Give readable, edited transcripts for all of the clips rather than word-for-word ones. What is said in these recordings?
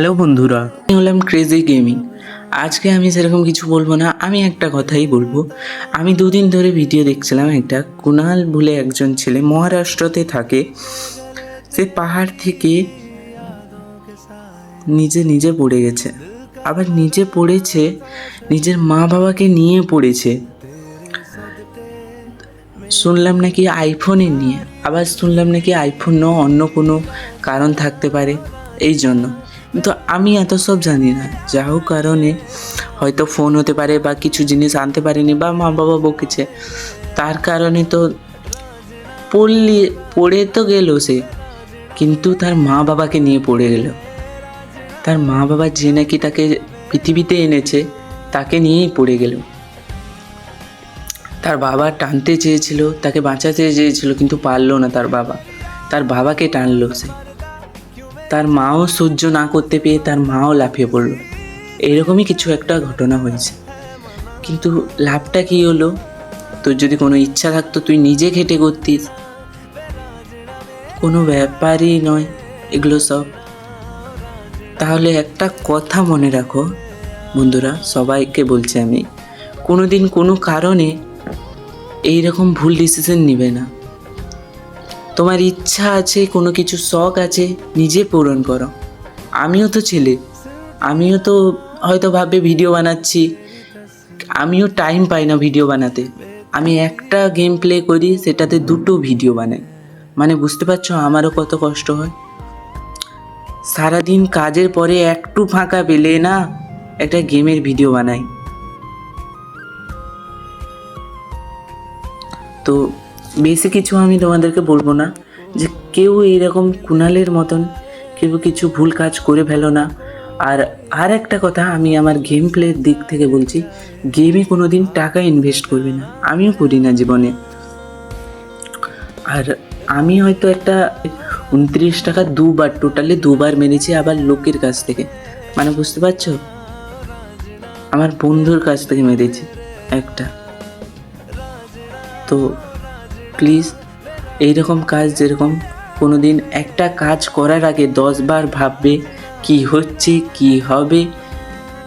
Hello বন্ধুরা, আমি হলাম ক্রেজি গেমিং। আজকে আমি সেরকম কিছু বলবো না, আমি একটা কথাই বলবো। আমি দুদিন ধরে ভিডিও দেখছিলাম, একটা কুনাল বলে একজন ছেলে মহারাষ্ট্রতে থাকে। সে পাহাড় থেকে নিজে নিজে পড়ে গেছে, আবার নিজে পড়েছে, নিজের মা বাবাকে নিয়ে পড়েছে। শুনলাম নাকি আইফোনে নিয়ে, আবার শুনলাম নাকি আইফোন ন অন্য কোনো কারণ থাকতে পারে এই জন্য। কিন্তু আমি এত সব জানি না, যা হোক কারণে হয়তো ফোন হতে পারে বা কিছু জিনিস আনতে পারেনি বা মা বাবা বকেছে, তার কারণে তো পড়ে তো গেল সে, কিন্তু তার মা বাবাকে নিয়ে পড়ে গেল। তার মা বাবা যে নাকি তাকে পৃথিবীতে এনেছে তাকে নিয়েই পড়ে গেল। তার বাবা টানতে চেয়েছিল, তাকে বাঁচাতে চেয়েছিল, কিন্তু পারলো না। তার বাবাকে টানলো সে। তার মাও সহ্য না করতে পেয়ে তার মাও লাফিয়ে পড়লো। এরকমই কিছু একটা ঘটনা হয়েছে। কিন্তু লাভটা কি হলো? তোর যদি কোনো ইচ্ছা থাকতো তুই নিজে ঘেটে করতিস, কোনো ব্যাপারই নয় এগুলো সব। তাহলে একটা কথা মনে রাখো বন্ধুরা, সবাইকে বলছি আমি, কোনোদিন কোনো কারণে এইরকম ভুল ডিসিশন নিবে না। তোমার ইচ্ছা আছে, কোনো কিছু শখ আছে, নিজে পূরণ করো। আমিও তো ছেলে, আমিও তো হয়তো ভাবে ভিডিও বানাচ্ছি, আমিও টাইম পাই না ভিডিও বানাতে। আমি একটা গেম প্লে করি, সেটাতে দুটো ভিডিও বানাই। মানে বুঝতে পারছো আমারও কত কষ্ট হয়। সারাদিন কাজের পরে একটু ফাঁকা পেলে না একটা গেমের ভিডিও বানাই। তো বেশি কিছু আমি তোমাদেরকে বলবো না, যে কেউ এইরকম কুণালের মতন কেউ কিছু ভুল কাজ করে ফেলো না। আর একটা কথা আমি আমার গেম প্লের দিক থেকে বলছি, গেমে কোনো দিন টাকা ইনভেস্ট করবে না, আমিও করি না জীবনে। আর আমি হয়তো একটা 29 টাকা টোটালি দুবার মেরেছি, আবার লোকের কাছ থেকে, মানে বুঝতে পারছো, আমার বন্ধুর কাছ থেকে মেরেছি একটা। তো প্লিজ এইরকম কাজ, যেরকম কোনো দিন একটা কাজ করার আগে 10 বার ভাববে কি হচ্ছে, কি হবে,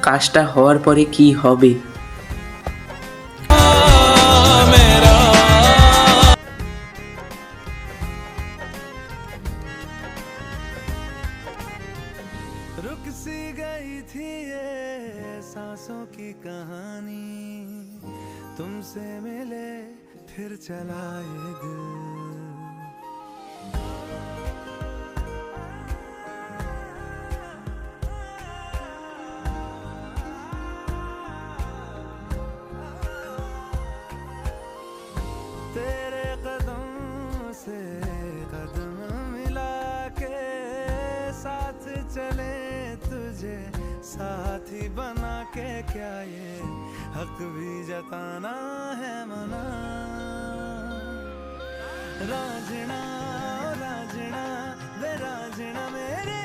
কাজটা হওয়ার পরে কি হবে। रुक सी गई थी ये सांसों की कहानी, तुमसे मिले फिर चला ये दिल। तेरे कदम से कदम मिला के साथ चले, तुझे साथी बना के क्या ये हक भी जताना है मना। राजना राजना वे राजना मेरे